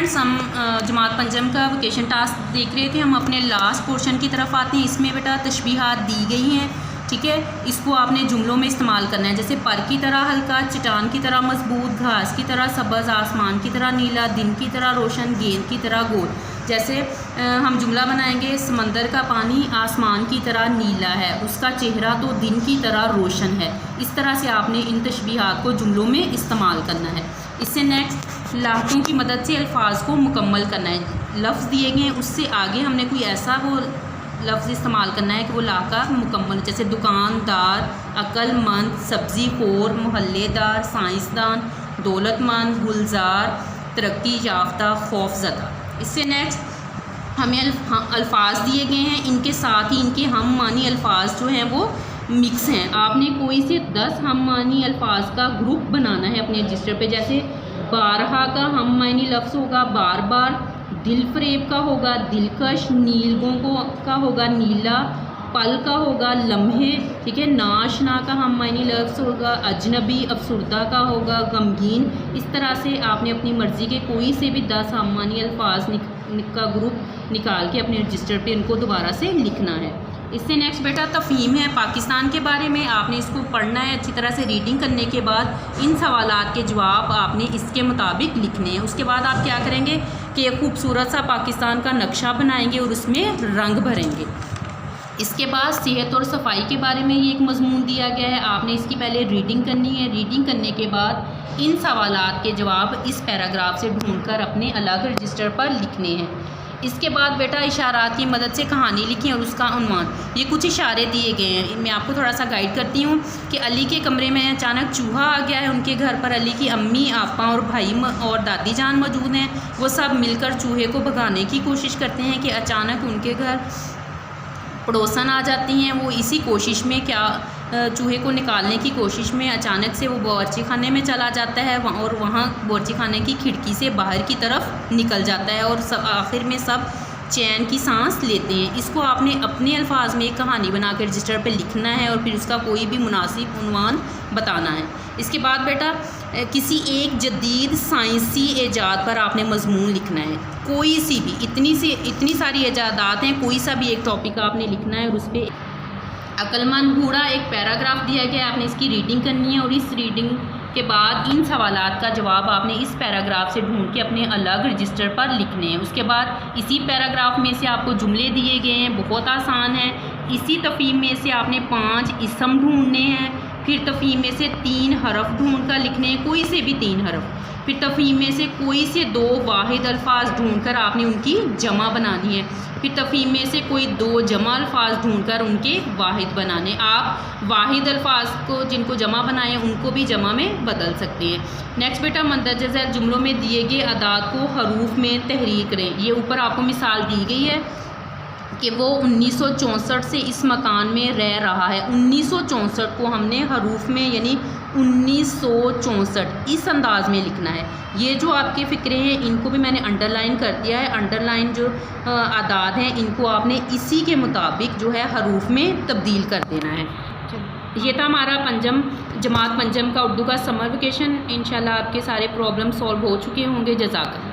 Friends, हम जमात पंजम का vocation task देख रहे थे। हम अपने लास्ट पोर्शन की तरफ आते हैं। इसमें बेटा तशबीहात दी गई हैं, ठीक है। इसको आपने जुमलों में इस्तेमाल करना है, जैसे पर की तरह हल्का, चट्टान की तरह मजबूत, घास की तरह सब्ज़, आसमान की तरह नीला, दिन की तरह रोशन, गेंद की तरह गोल। जैसे हम जुमला बनाएंगे, समंदर का पानी आसमान की तरह नीला है, उसका चेहरा तो दिन की तरह रोशन है। इस तरह से आपने इन तशबीहात को जुमलों में इस्तेमाल करना है। इससे नेक्स्ट लाहकों की मदद से अल्फाज को मुकम्मल करना है। लफ्ज़ दिए गए हैं, उससे आगे हमने कोई ऐसा वो लफ्ज़ इस्तेमाल करना है कि वो लाका मुकम्मल, जैसे दुकानदार, अक्लमंद, सब्ज़ी खोर, मोहल्लेदार, साइंसदान, दौलतमंद, गुलजार, तरक्की याफ्ता, खौफज़दा। इससे नेक्स्ट हमें अल्फाज दिए गए हैं, इनके साथ ही इनके हम मानी अल्फाज जो हैं वो मिक्स हैं। आपने कोई से 10 हम मानी अल्फाज का ग्रुप बनाना है अपने रजिस्टर पे। जैसे बारहा का हम मानी लफ्ज़ होगा बार बार, दिल फरेब का होगा दिलकश, नीलगों का होगा नीला, पल का होगा लम्हे, ठीक है। नाशना का हम मानी लफ्ज़ होगा अजनबी, अफसुर्दा का होगा गमगीन। इस तरह से आपने अपनी मर्ज़ी के कोई से भी 10 हम मानी अल्फाज का ग्रुप निकाल के अपने रजिस्टर पे इनको दोबारा से लिखना है। इससे नेक्स्ट बेटा तफ़हीम है पाकिस्तान के बारे में। आपने इसको पढ़ना है अच्छी तरह से, रीडिंग करने के बाद इन सवालात के जवाब आपने इसके मुताबिक लिखने हैं। उसके बाद आप क्या करेंगे कि एक खूबसूरत सा पाकिस्तान का नक्शा बनाएंगे और उसमें रंग भरेंगे। इसके बाद सेहत और सफाई के बारे में ये एक मजमून दिया गया है। आपने इसकी पहले रीडिंग करनी है। रीडिंग करने के बाद इन सवालात के जवाब इस पैराग्राफ से ढूंढकर अपने अलग रजिस्टर पर लिखने हैं। इसके बाद बेटा इशारात की मदद से कहानी लिखें और उसका उन्वान। ये कुछ इशारे दिए गए हैं, मैं आपको थोड़ा सा गाइड करती हूँ कि अली के कमरे में अचानक चूहा आ गया है। उनके घर पर अली की अम्मी, आपा और भाई और दादी जान मौजूद हैं। वो सब मिलकर चूहे को भगाने की कोशिश करते हैं कि अचानक उनके घर पड़ोसन आ जाती हैं। वो इसी कोशिश में चूहे को निकालने की कोशिश में अचानक से वो बावर्ची खाने में चला जाता है और वहाँ बावर्ची खाने की खिड़की से बाहर की तरफ निकल जाता है और आखिर में सब चैन की सांस लेते हैं। इसको आपने अपने अल्फाज में एक कहानी बना कर रजिस्टर पे लिखना है और फिर उसका कोई भी मुनासिब उन्वान बताना है। इसके बाद बेटा किसी एक जदीद साइंसी ईजाद पर आपने मजमून लिखना है। कोई सी भी, इतनी सारी ईजादात हैं, कोई सा भी एक टॉपिक आपने लिखना है और उस पर अक्लमंद बूढ़ा एक पैराग्राफ दिया गया है। आपने इसकी रीडिंग करनी है और इस रीडिंग के बाद इन सवालात का जवाब आपने इस पैराग्राफ से ढूंढ के अपने अलग रजिस्टर पर लिखने हैं। उसके बाद इसी पैराग्राफ में से आपको जुमले दिए गए हैं, बहुत आसान है। इसी तफ़हीम में से आपने 5 इसम ढूंढने हैं। फिर तफ़हीम में से 3 हरफ ढूंढ कर लिखने हैं, कोई से भी 3 हरफ। फिर तफ़हीम में से कोई से 2 वाहिद अल्फाज ढूंढकर आपने उनकी जमा बनानी है। फिर तफ़हीम में से कोई 2 जमा अल्फाज ढूंढकर उनके वाहिद बनाने। आप वाहिद अल्फाज को जिनको जमा बनाए उनको भी जमा में बदल सकते हैं। नेक्स्ट बेटा मंदरजा झैल जुमलों में दिए गए अदाद को हरूफ में तहरीर करें। ये ऊपर आपको मिसाल दी गई है कि वो 1964 से इस मकान में रह रहा है। 1964 को हमने हरूफ में यानी 1964 इस अंदाज में लिखना है। ये जो आपके फ़िक्रे हैं इनको भी मैंने अंडरलाइन कर दिया है। अंडरलाइन जो आदाद हैं इनको आपने इसी के मुताबिक जो है हरूफ में तब्दील कर देना है। ये था हमारा जमात पंजम का उर्दू का समर वेकेशन। इंशाल्लाह आपके सारे प्रॉब्लम सॉल्व हो चुके होंगे। जज़ाकल्लाह।